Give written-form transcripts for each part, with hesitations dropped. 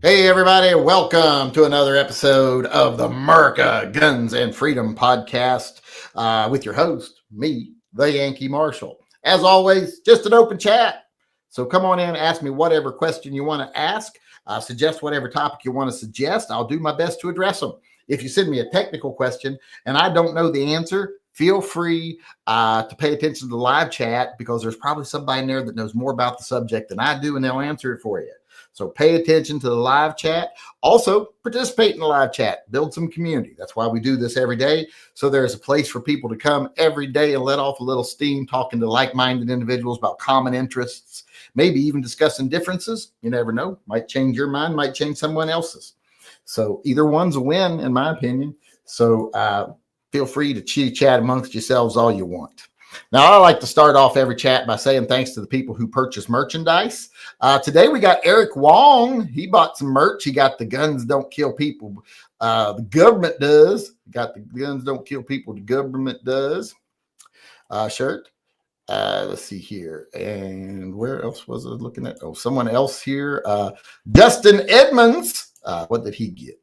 Hey, everybody, welcome to another episode of the America Guns and Freedom podcast with your host, me, the Yankee Marshal. As always, just an open chat. So come on in and ask me whatever question you want to ask. Suggest whatever topic you want to suggest. I'll do my best to address them. If you send me a technical question and I don't know the answer, feel free to pay attention to the live chat because there's probably somebody in there that knows more about the subject than I do, and they'll answer it for you. So pay attention to the live chat. Also, participate in the live chat. Build some community. That's why we do this every day. So there's a place for people to come every day and let off a little steam, talking to like-minded individuals about common interests, maybe even discussing differences. You never know. Might change your mind, might change someone else's. So either one's a win, in my opinion. So feel free to chit-chat amongst yourselves all you want. Now, I like to start off every chat by saying thanks to the people who purchase merchandise. Today, we got Eric Wong. He bought some merch. He got the Guns Don't Kill People. The government does. Got the Guns Don't Kill People. The government does shirt. Let's see here. And where else was I looking at? Oh, someone else here. Dustin Edmonds. What did he get?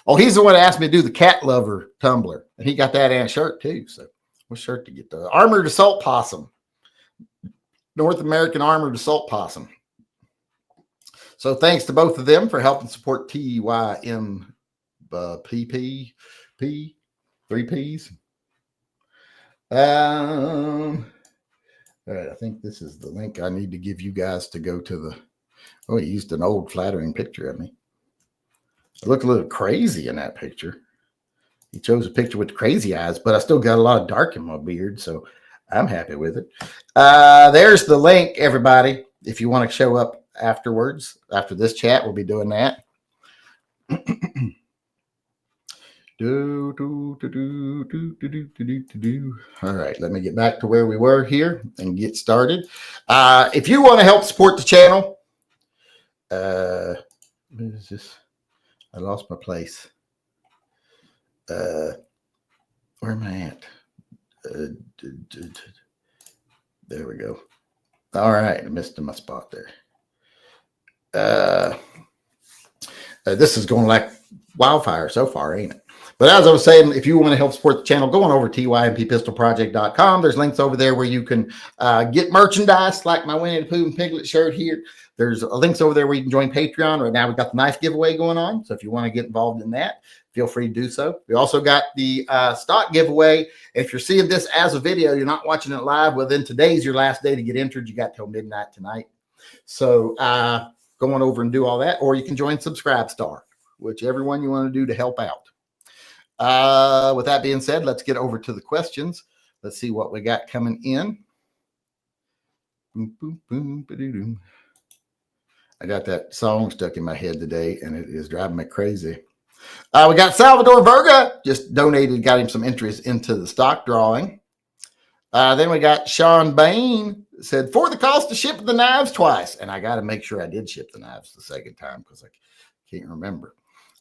Oh, he's the one that asked me to do the cat lover tumbler. And he got that and a shirt too. So what shirt to get? The Armored Assault Possum. North American Armored Assault Possum. So thanks to both of them for helping support TYMP, P3P, 3Ps. All right, I think this is the link I need to give you guys to go to the. Oh, he used an old flattering picture of me. I look a little crazy in that picture. He chose a picture with crazy eyes, but I still got a lot of dark in my beard, so I'm happy with it. There's the link, everybody. If you want to show up afterwards, after this chat, we'll be doing that. All right, let me get back to where we were here and get started. If you want to help support the channel, what is this? I lost my place. Where am I at? There we go. All right, I missed my spot there. This is going like wildfire so far, ain't it? But as I was saying, if you want to help support the channel, go on over to tympistolproject.com. There's links over there where you can get merchandise like my Winnie the Pooh and Piglet shirt here. There's links over there where you can join Patreon. Right now, we've got the knife giveaway going on. So if you want to get involved in that, feel free to do so. We also got the stock giveaway. If you're seeing this as a video, you're not watching it live, well, then today's your last day to get entered. You got till midnight tonight. So go on over and do all that, or you can join Subscribestar, whichever one you want to do to help out. With that being said, let's get over to the questions. Let's see what we got coming in. Boom, boom, boom, ba-doo-doo. I got that song stuck in my head today, and it is driving me crazy. We got Salvador Verga, just donated, got him some interest into the stock drawing. Then we got Sean Bain, said, for the cost to ship the knives twice. And I got to make sure I did ship the knives the second time because I can't remember.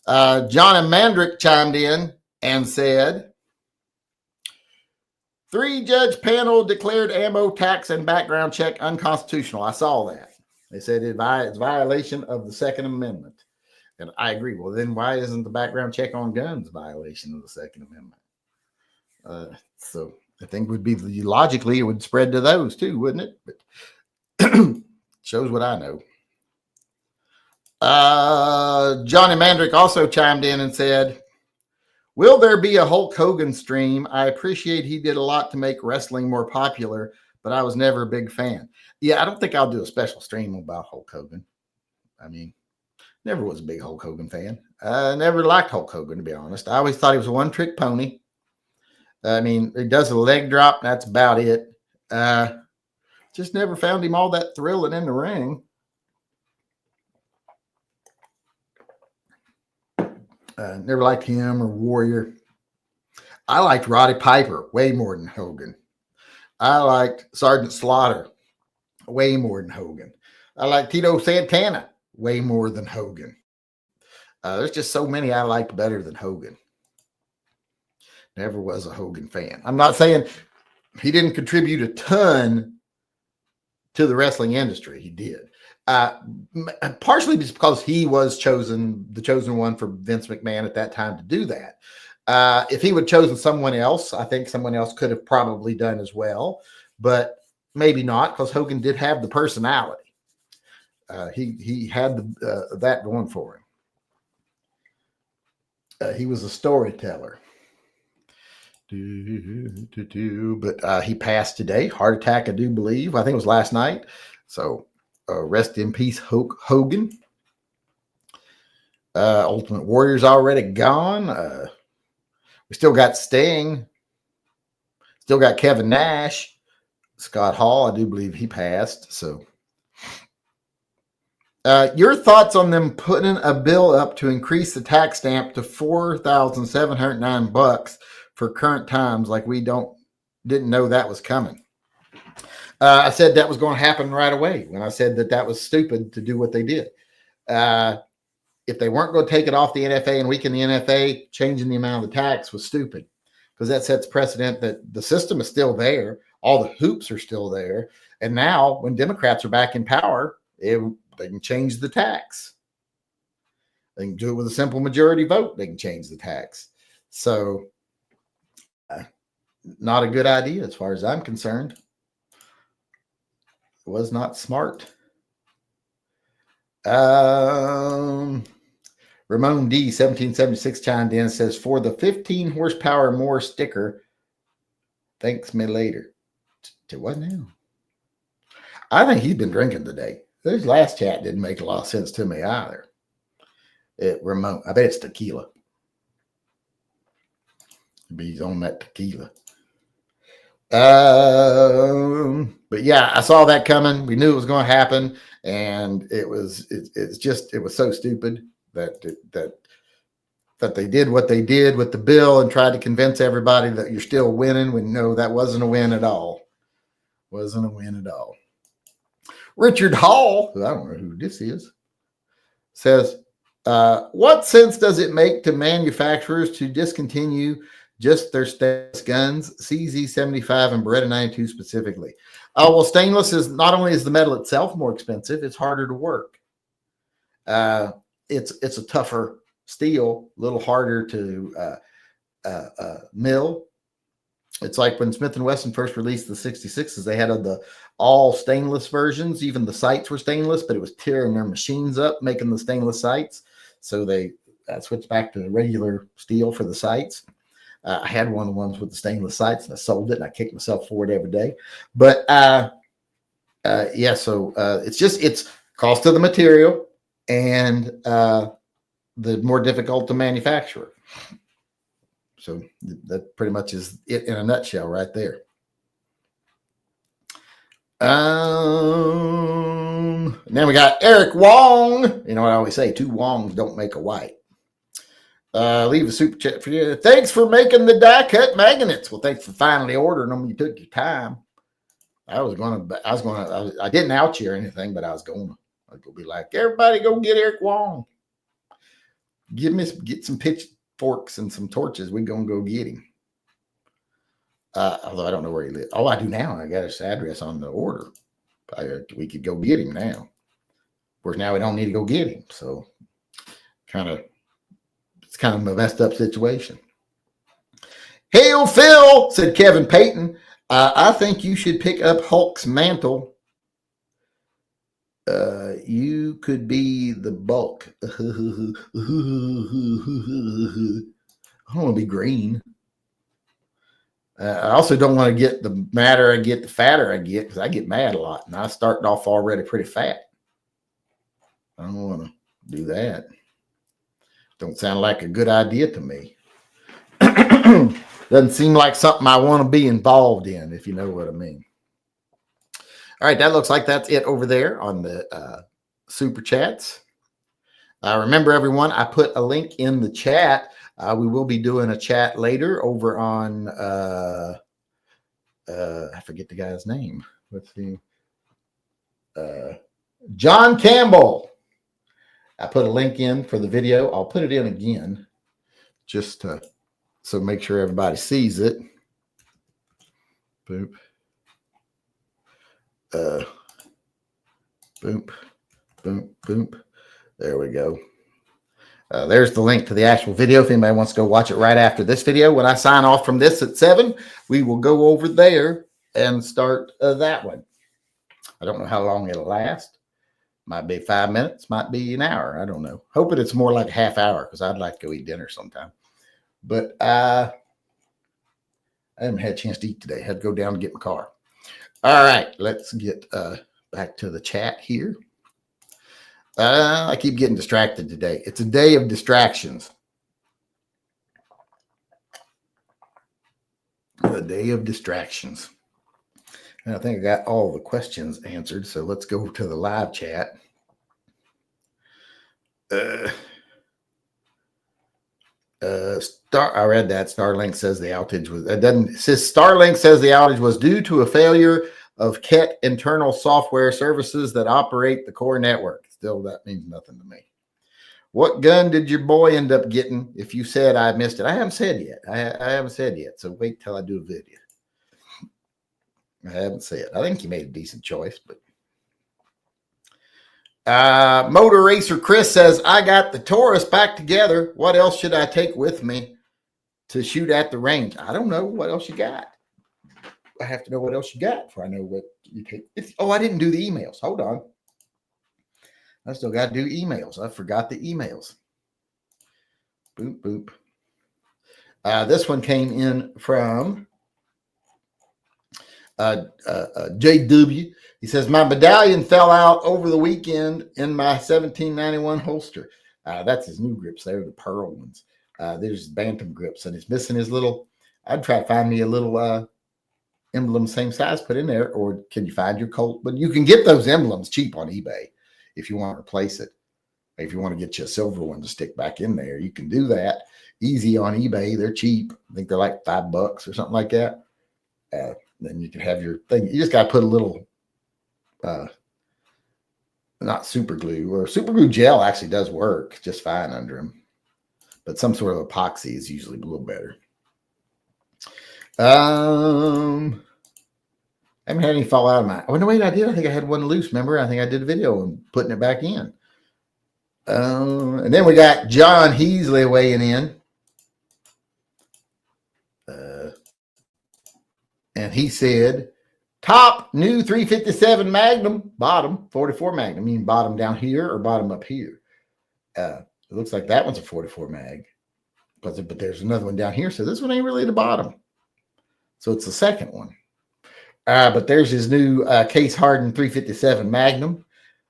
John and Mandrick chimed in and said, 3-judge panel declared ammo tax and background check unconstitutional. I saw that. They said it's violation of the Second Amendment. And I agree. Well, then why isn't the background check on guns a violation of the Second Amendment? So I think would be logically it would spread to those too, wouldn't it? But shows what I know. Johnny Mandrick also chimed in and said, will there be a Hulk Hogan stream? I appreciate he did a lot to make wrestling more popular, but I was never a big fan. Yeah, I don't think I'll do a special stream about Hulk Hogan. I mean, never was a big Hulk Hogan fan. I never liked Hulk Hogan, to be honest. I always thought he was a one-trick pony. I mean, he does a leg drop. That's about it. Just never found him all that thrilling in the ring. Never liked him or Warrior. I liked Roddy Piper way more than Hogan. I liked Sergeant Slaughter way more than Hogan. I liked Tito Santana way more than Hogan. There's just so many I liked better than Hogan. Never was a Hogan fan. I'm not saying he didn't contribute a ton to the wrestling industry. He did. Partially just because he was the chosen one for Vince McMahon at that time to do that. If he would have chosen someone else, I think someone else could have probably done as well, but maybe not, because Hogan did have the personality. He had that going for him. He was a storyteller. But he passed today. Heart attack, I do believe. I think it was last night. So rest in peace, Hogan. Ultimate Warrior's already gone. We still got Sting. Still got Kevin Nash. Scott Hall, I do believe he passed. So your thoughts on them putting a bill up to increase the tax stamp to $4,709 for current times, like we didn't know that was coming. I said that was going to happen right away when I said that was stupid to do what they did. If they weren't going to take it off the NFA and weaken the NFA, changing the amount of the tax was stupid, because that sets precedent that the system is still there. All the hoops are still there. And now when Democrats are back in power, they can change the tax. They can do it with a simple majority vote. They can change the tax. So not a good idea as far as I'm concerned. It was not smart. Ramon D 1776 chimed in and says, for the 15 horsepower more sticker, thanks me later. To what now? I think he's been drinking today. This last chat didn't make a lot of sense to me either. Ramon, I bet it's tequila. He's on that tequila. But yeah, I saw that coming. We knew it was going to happen, and it was so stupid that they did what they did with the bill and tried to convince everybody that you're still winning, when no, that wasn't a win at all. Wasn't a win at all. Richard Hall, who I don't know who this is, says, what sense does it make to manufacturers to discontinue just their stainless guns, CZ75 and Beretta 92 specifically? Well, stainless is not only is the metal itself more expensive, it's harder to work. It's a tougher steel, a little harder to mill. It's like when Smith & Wesson first released the 66s, they had the all stainless versions. Even the sights were stainless, but it was tearing their machines up making the stainless sights. So they switched back to regular steel for the sights. I had one of the ones with the stainless sights, and I sold it, and I kicked myself for it every day. But yeah, so it's cost of the material and the more difficult to manufacture. So that pretty much is it in a nutshell right there. Then we got Eric Wong. You know what I always say, two Wongs don't make a white. Leave a super chat for you. Thanks for making the die cut magnets. Well, thanks for finally ordering them. You took your time. I didn't out you or anything, but I'd go be like, everybody go get Eric Wong. Get some pitchforks and some torches. We're going to go get him. Although I don't know where he lives. Oh, I do now. I got his address on the order. We could go get him now. Of course, now we don't need to go get him. So it's kind of a messed up situation. Hail Phil, said Kevin Payton. I think you should pick up Hulk's mantle. You could be the bulk. I don't want to be green. I also don't want to get the madder I get, the fatter I get, because I get mad a lot, and I started off already pretty fat. I don't want to do that. Don't sound like a good idea to me. Doesn't seem like something I want to be involved in, if you know what I mean. All right, that looks like that's it over there on the super chats. Remember, everyone, I put a link in the chat. We will be doing a chat later over on, I forget the guy's name. Let's see. John Campbell. I put a link in for the video. I'll put it in again just so make sure everybody sees it. Boop. Boop. Boom, boom. There we go. There's the link to the actual video. If anybody wants to go watch it right after this video, when I sign off from this at 7, we will go over there and start that one. I don't know how long it'll last. Might be 5 minutes, might be an hour. I don't know. Hoping it's more like a half hour because I'd like to go eat dinner sometime. But I haven't had a chance to eat today. I had to go down and get my car. All right, let's get back to the chat here. I keep getting distracted today. It's a day of distractions. A day of distractions. And I think I got all the questions answered. So let's go to the live chat. I read that Starlink says the outage was. It doesn't. It says Starlink says the outage was due to a failure of KET internal software services that operate the core network. Still, that means nothing to me. What gun did your boy end up getting? If you said I missed it, I haven't said yet. I haven't said yet. So wait till I do a video. I haven't said. I think he made a decent choice, but Motor Racer Chris says, I got the Taurus back together. What else should I take with me to shoot at the range? I don't know what else you got. I have to know what else you got before I know what you take. I didn't do the emails. Hold on. I still got to do emails. I forgot the emails. Boop, boop. This one came in from JW. He says, my medallion fell out over the weekend in my 1791 holster. That's his new grips. They're the pearl ones. There's bantam grips, and it's missing his little. I'd try to find me a little emblem same size, put in there, or can you find your Colt? But you can get those emblems cheap on eBay if you want to replace it. If you want to get you a silver one to stick back in there, you can do that easy on eBay. They're cheap. I think they're like $5 or something like that. Then you can have your thing. You just got to put a little, not super glue, or super glue gel actually does work just fine under them, but some sort of epoxy is usually a little better. I haven't had any fall out of my. Oh no, wait, I did. I think I had one loose. Remember, I think I did a video on putting it back in. And then we got John Heasley weighing in. And he said, top new 357 Magnum, bottom 44 Magnum. You mean bottom down here or bottom up here? It looks like that one's a 44 mag, but there's another one down here. So this one ain't really the bottom. So it's the second one. But there's his new case hardened 357 Magnum.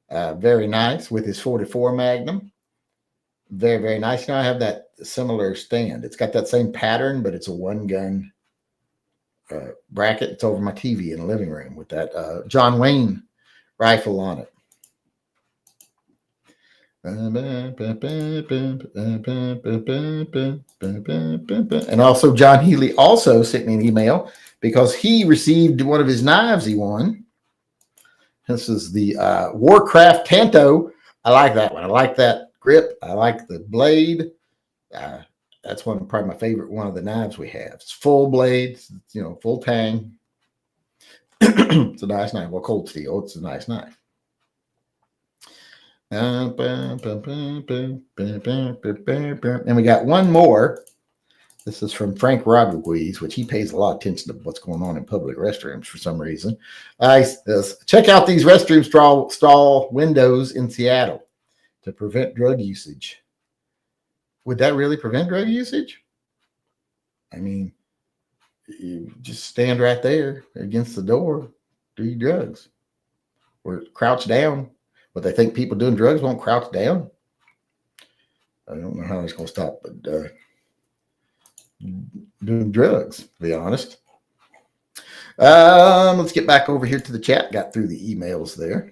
Very nice with his 44 Magnum. Very, very nice. Now I have that similar stand. It's got that same pattern, but it's a one gun bracket. It's over my TV in the living room with that John Wayne rifle on it. And also John Healy also sent me an email because he received one of his knives he won. This is the Warcraft Tanto. I like that one. I like that grip. I like the blade. That's probably my favorite one of the knives we have. It's full blades, full tang. It's a nice knife. Well, cold steel. It's a nice knife. And we got one more. This is from Frank Rodriguez, which he pays a lot of attention to what's going on in public restrooms for some reason. He says, check out these restroom stall windows in Seattle to prevent drug usage. Would that really prevent drug usage? I mean, you just stand right there against the door, do your drugs, or crouch down. But they think people doing drugs won't crouch down. I don't know how it's going to stop, but doing drugs, to be honest. Let's get back over here to the chat. Got through the emails there.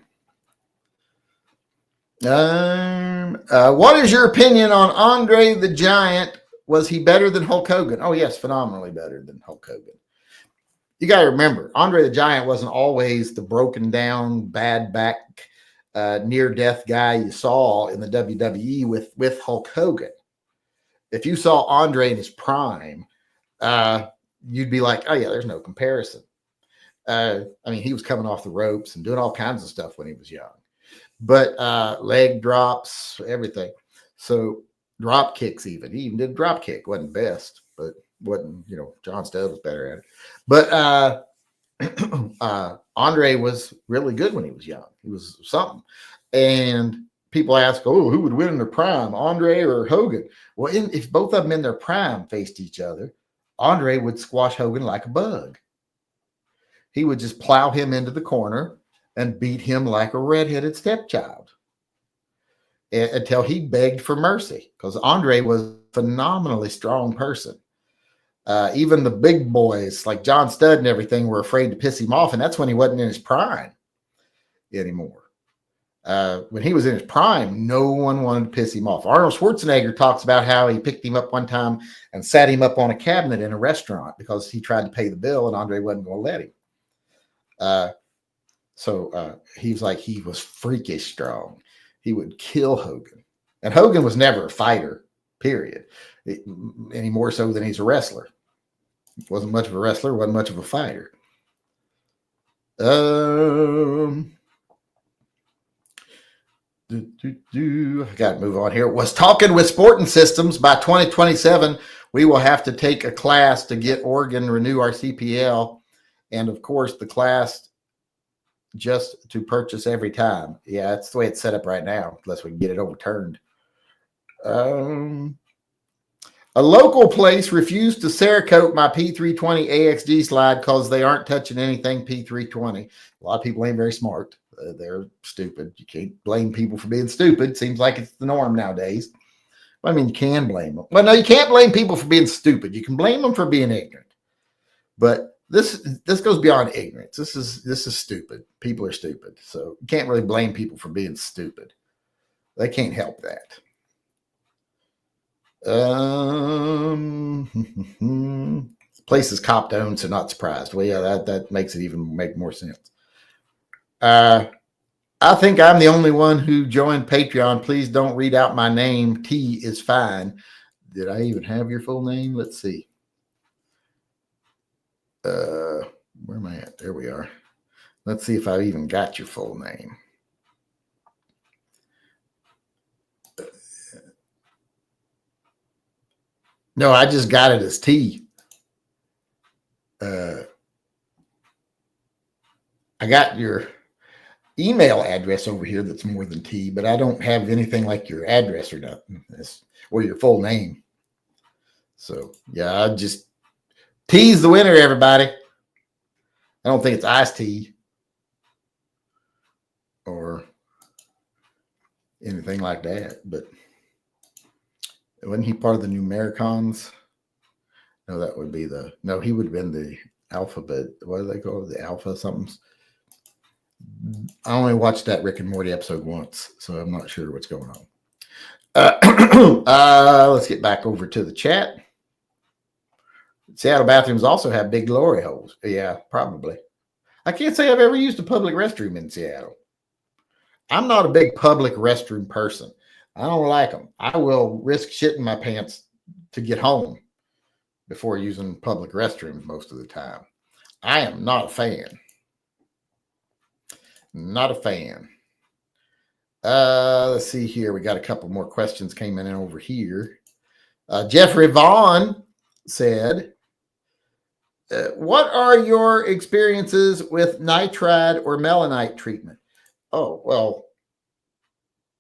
What is your opinion on Andre the Giant? Was he better than Hulk Hogan? Oh, yes, phenomenally better than Hulk Hogan. You got to remember, Andre the Giant wasn't always the broken down, bad back, near-death guy you saw in the WWE with Hulk Hogan. If you saw Andre in his prime, you'd be like, oh, yeah, there's no comparison. I mean, he was coming off the ropes and doing all kinds of stuff when he was young. but leg drops, everything. So drop kicks, he even did a drop kick. Wasn't best, but wasn't, John Studd was better at it. But Andre was really good when he was young. He was something. And people ask, oh, who would win in their prime, Andre or Hogan? Well, if both of them in their prime faced each other, Andre would squash Hogan like a bug. He would just plow him into the corner and beat him like a redheaded stepchild until he begged for mercy, because Andre was a phenomenally strong person. Even the big boys like John Studd and everything were afraid to piss him off, and that's when he wasn't in his prime anymore. When he was in his prime, no one wanted to piss him off. Arnold Schwarzenegger talks about how he picked him up one time and sat him up on a cabinet in a restaurant because he tried to pay the bill and Andre wasn't going to let him. So he was like, he was freakish strong. He would kill Hogan. And Hogan was never a fighter, period. Any more so than he's a wrestler. Wasn't much of a wrestler, wasn't much of a fighter. I got to move on here. Was talking with Sporting Systems. By 2027, we will have to take a class to get Oregon, renew our CPL. And of course, the class just to purchase every time. Yeah, that's the way it's set up right now, unless we can get it overturned. A local place refused to Cerakote my P320 AXG slide because they aren't touching anything P320. A lot of people ain't very smart. They're stupid. You can't blame people for being stupid. Seems like it's the norm nowadays. I mean, you can blame them. Well, no, you can't blame people for being stupid. You can blame them for being ignorant. But this goes beyond ignorance. This is stupid. People are stupid. So you can't really blame people for being stupid. They can't help that. Place is cop owned, so not surprised. Well, yeah, that makes it even make more sense. I think I'm the only one who joined Patreon. Please don't read out my name. T is fine. Did I even have your full name? Let's see. Where am I at? There we are. Let's see if I even got your full name. No, I just got it as T. I got your email address over here that's more than T, but I don't have anything like your address or nothing, or your full name. So yeah, I just T's the winner, everybody. I don't think it's iced tea or anything like that, but wasn't he part of the Numericons? No, that would be he would have been the alphabet. What do they call it? The alpha something. I only watched that Rick and Morty episode once, so I'm not sure what's going on. Let's get back over to the chat. Seattle bathrooms also have big glory holes. Yeah, probably. I can't say I've ever used a public restroom in Seattle. I'm not a big public restroom person. I don't like them. I will risk shitting my pants to get home before using public restrooms most of the time. I am not a fan. Not a fan. Let's see here. We got a couple more questions came in over here. Jeffrey Vaughn said, what are your experiences with nitride or melanite treatment? Oh, well,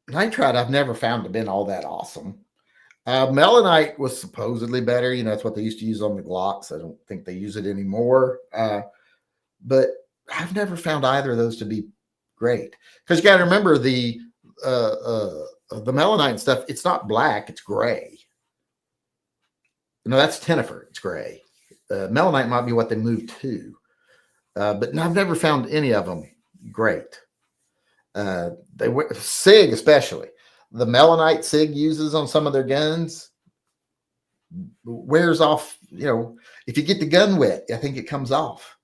nitride I've never found to have been all that awesome. Melanite was supposedly better. That's what they used to use on the Glocks. I don't think they use it anymore. But I've never found either of those to be great. Because you got to remember the melanite stuff, it's not black, it's gray. No, that's Tenifer, it's gray. Melanite might be what they moved to. But I've never found any of them great. SIG especially. The melanite SIG uses on some of their guns wears off. If you get the gun wet, I think it comes off.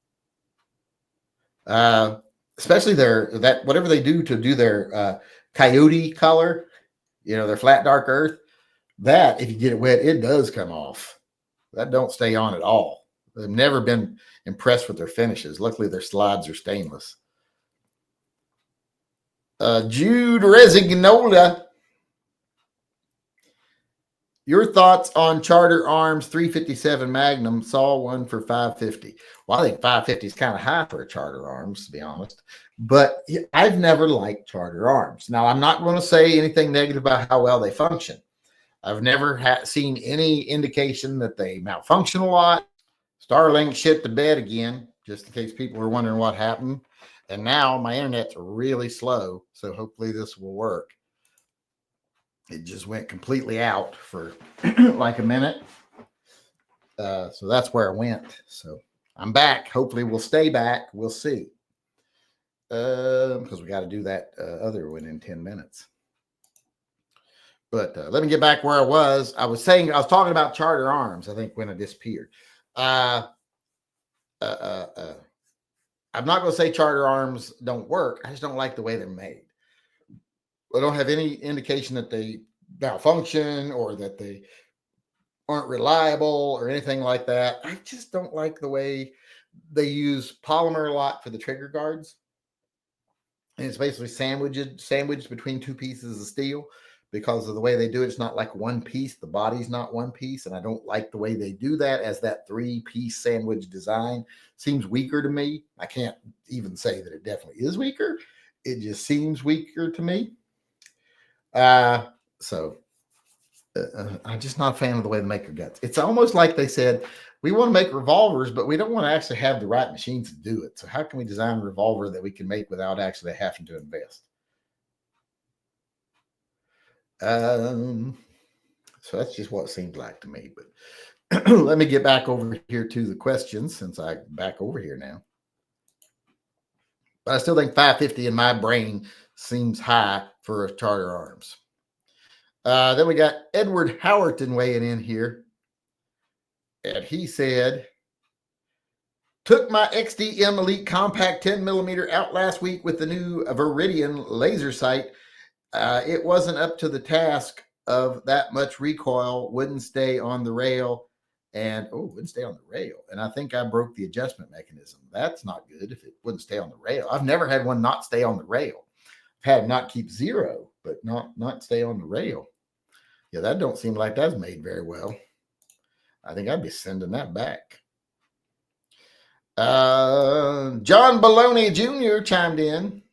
Especially whatever they do to do their coyote color, their flat dark earth. That if you get it wet, it does come off. That don't stay on at all. I've never been impressed with their finishes. Luckily, their slides are stainless. Jude Resignola. Your thoughts on Charter Arms 357 Magnum? Saw one for $550. Well, I think $550 is kind of high for a Charter Arms, to be honest. But I've never liked Charter Arms. Now, I'm not going to say anything negative about how well they function. I've never seen any indication that they malfunction a lot. Starlink shit the bed again, just in case people are wondering what happened. And now my internet's really slow, so hopefully this will work. It just went completely out for like a minute. So that's where I went. So I'm back. Hopefully we'll stay back. We'll see. Because we got to do that other one in 10 minutes. But let me get back where I was. I was talking about Charter Arms, I think, when I disappeared. I'm not going to say Charter Arms don't work. I just don't like the way they're made. I don't have any indication that they malfunction or that they aren't reliable or anything like that. I just don't like the way they use polymer a lot for the trigger guards. And it's basically sandwiched between two pieces of steel because of the way they do it. It's not like one piece. The body's not one piece. And I don't like the way they do that, as that 3-piece sandwich design seems weaker to me. I can't even say that it definitely is weaker. It just seems weaker to me. I'm just not a fan of the way they make their guns. It's almost like they said, we want to make revolvers, but we don't want to actually have the right machines to do it. So how can we design a revolver that we can make without actually having to invest? So that's just what it seems like to me. But let me get back over here to the questions, since I'm back over here now. But I still think 550 in my brain seems high for a Charter Arms. Then we got Edward Howerton weighing in here. And he said, took my XDM Elite Compact 10mm out last week with the new Viridian laser sight. It wasn't up to the task of that much recoil, wouldn't stay on the rail. And I think I broke the adjustment mechanism. That's not good if it wouldn't stay on the rail. I've never had one not stay on the rail. I've had not keep zero, but not stay on the rail. Yeah, that don't seem like that's made very well. I think I'd be sending that back. John Baloney Jr. chimed in.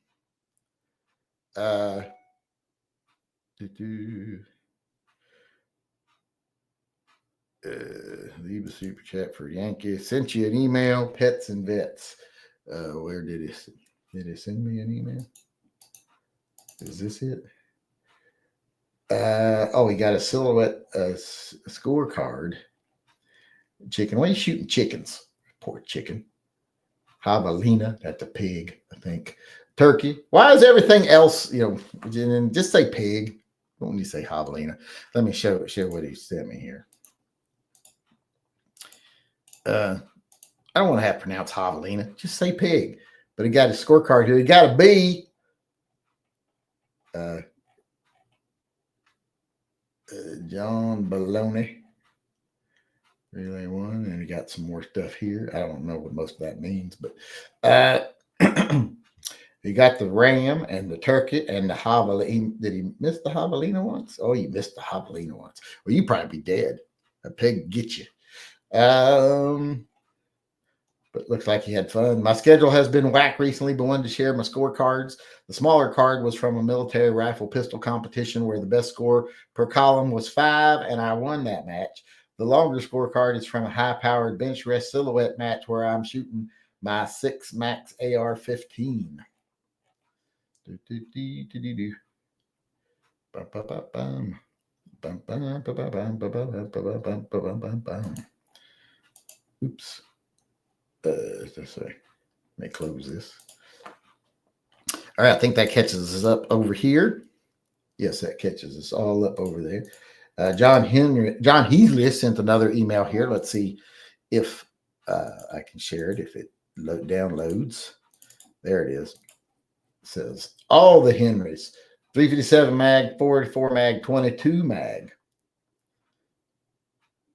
Leave a super chat for Yankee. Sent you an email, Pets and Vets. Where did he send me an email? Is this it? He got a silhouette scorecard. Chicken. Why are you shooting chickens? Poor chicken. Javelina, that's a pig, I think. Turkey. Why is everything else, just say pig? Don't you say javelina? Let me show what he sent me here. I don't want to have to pronounce javelina. Just say pig. But he got a scorecard here. He got a B. John Baloney. Relay one, and he got some more stuff here. I don't know what most of that means, but he got the ram and the turkey and the javelina. Did he miss the javelina once? Oh, you missed the javelina once. Well, you probably be dead. A pig get you. But looks like he had fun. My schedule has been whack recently, but wanted to share my scorecards. The smaller card was from a military rifle pistol competition where the best score per column was 5, and I won that match. The longer scorecard is from a high-powered bench rest silhouette match where I'm shooting my 6 Max AR-15. Oops. Let me close this. All right, I think that catches us up over here. Yes, that catches us all up over there. John Heasley sent another email here. Let's see if I can share it, if it downloads. There it is. It says all the Henrys, 357 mag, 44 mag, 22 mag.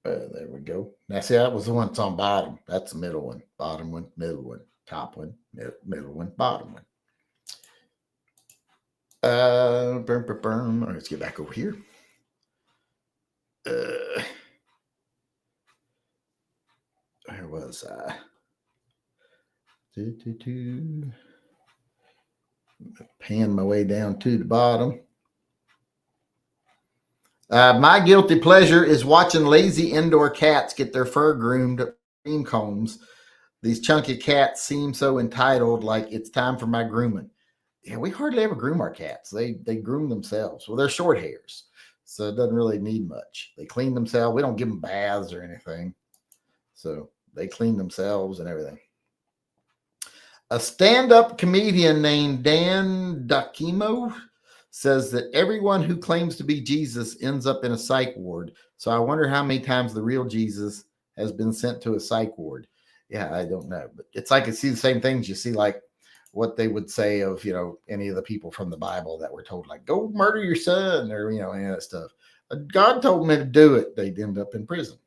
There we go. Now, see, that was the one that's on bottom. That's the middle one. Bottom one, middle one, top one, middle one, bottom one. All right, let's get back over here. Where was I? Pan my way down to the bottom. My guilty pleasure is watching lazy indoor cats get their fur groomed at cream combs. These chunky cats seem so entitled, like it's time for my grooming. Yeah, we hardly ever groom our cats. They groom themselves. Well, they're short hairs, so it doesn't really need much. They clean themselves. We don't give them baths or anything. So they clean themselves and everything. A stand-up comedian named Dan Dakimo says that everyone who claims to be Jesus ends up in a psych ward. So I wonder how many times the real Jesus has been sent to a psych ward. Yeah, I don't know. But it's like I see the same things. You see like what they would say of, any of the people from the Bible that were told, like, go murder your son or, any of that stuff. God told me to do it. They'd end up in prison.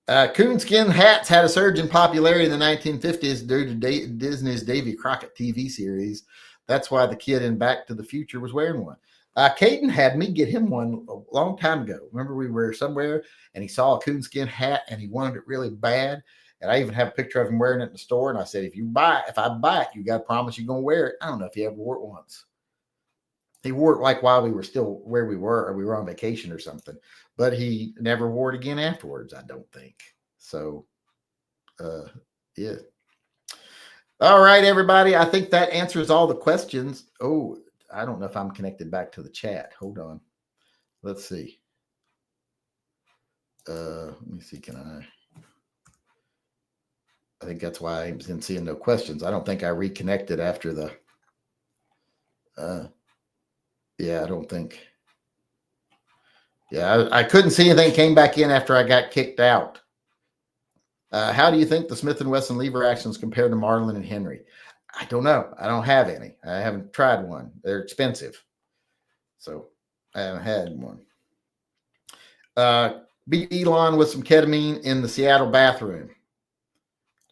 Coonskin hats had a surge in popularity in the 1950s due to Disney's Davy Crockett TV series. That's why the kid in Back to the Future was wearing one. Caden had me get him one a long time ago. Remember, we were somewhere and he saw a coonskin hat and he wanted it really bad. And I even have a picture of him wearing it in the store. And I said, if I buy it, you got to promise you're going to wear it. I don't know if he ever wore it once. He wore it like while we were still where we were, or we were on vacation or something, but he never wore it again afterwards, I don't think. So, yeah. All right, everybody. I think that answers all the questions. Oh, I don't know if I'm connected back to the chat. Hold on. Let's see. Let me see. I think that's why I didn't see no questions. I don't think I reconnected after the, yeah, I don't think. Yeah, I couldn't see anything came back in after I got kicked out. How do you think the Smith & Wesson lever actions compare to Marlin and Henry? I don't know. I don't have any. I haven't tried one. They're expensive. So I haven't had one. Beat Elon with some ketamine in the Seattle bathroom.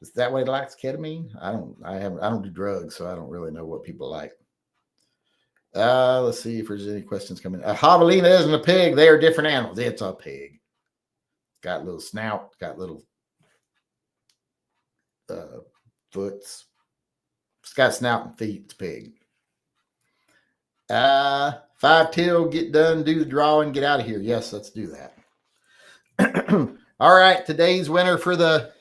Is that what he likes, ketamine? I don't do drugs, so I don't really know what people like. Let's see if there's any questions coming. Javelina isn't a pig. They are different animals. It's a pig. Got a little snout. Got little foots. It's got snout and feet. It's a pig. 5 till, get done, do the drawing, get out of here. Yes, let's do that. All right, today's winner for the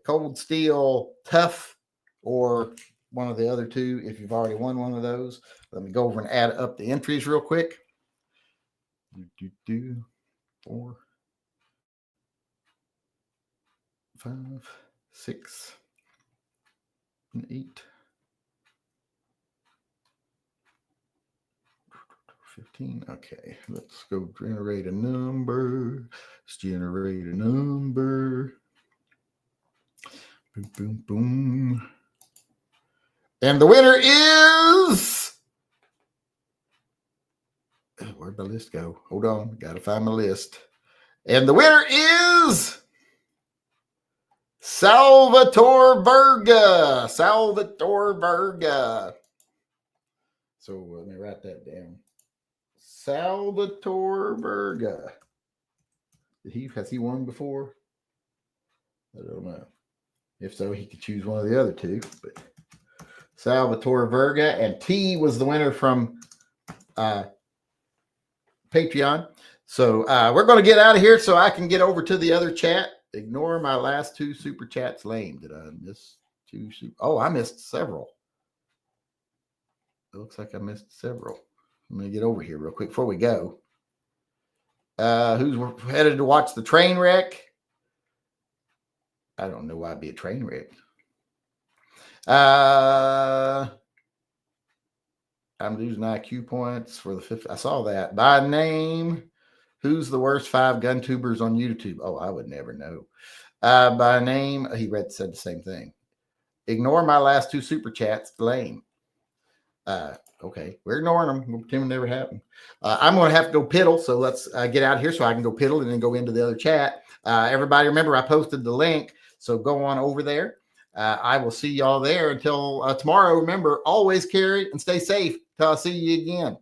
Cold Steel Tough, or one of the other two, if you've already won one of those. Let me go over and add up the entries real quick. 4, 5, 6, and 8, 15. Okay, let's go generate a number. Let's generate a number. Boom, boom, boom. And the winner is... Where'd the list go? Hold on. Got to find my list. And the winner is... Salvatore Verga. Salvatore Verga. So let me write that down. Salvatore Verga. Has he won before? I don't know. If so, he could choose one of the other two. But Salvatore Verga, and T was the winner from Patreon. So we're going to get out of here so I can get over to the other chat. Ignore my last 2 super chats. Lame. Did I miss 2? Oh, I missed several. It looks like I missed several. Let me get over here real quick before we go. Who's headed to watch the train wreck? I don't know why it'd be a train wreck. I'm losing IQ points for the 5th. I saw that. By name, who's the worst 5 gun tubers on YouTube? Oh, I would never know. By name, he said the same thing. Ignore my last 2 super chats. Lame. Okay, we're ignoring them. We'll pretend it never happened. I'm going to have to go piddle, so let's get out of here so I can go piddle and then go into the other chat. Everybody, remember, I posted the link, so go on over there. I will see y'all there until tomorrow. Remember, always carry and stay safe till I see you again.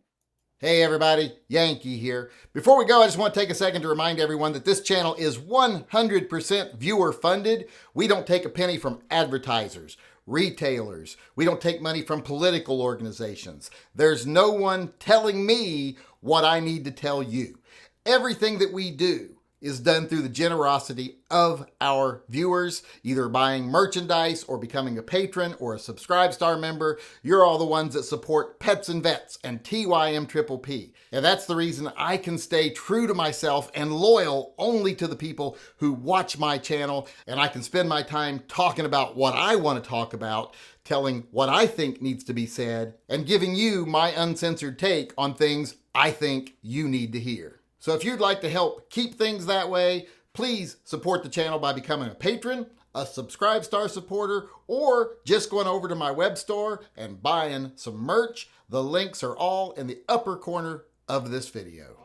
Hey everybody, Yankee here. Before we go, I just want to take a second to remind everyone that this channel is 100% viewer funded. We don't take a penny from advertisers, retailers. We don't take money from political organizations. There's no one telling me what I need to tell you. Everything that we do is done through the generosity of our viewers, either buying merchandise or becoming a patron or a Subscribe Star member. You're all the ones that support Pets and Vets and TYMP. And that's the reason I can stay true to myself and loyal only to the people who watch my channel. And I can spend my time talking about what I want to talk about, telling what I think needs to be said, and giving you my uncensored take on things I think you need to hear. So if you'd like to help keep things that way, please support the channel by becoming a patron, a Subscribe Star supporter, or just going over to my web store and buying some merch. The links are all in the upper corner of this video.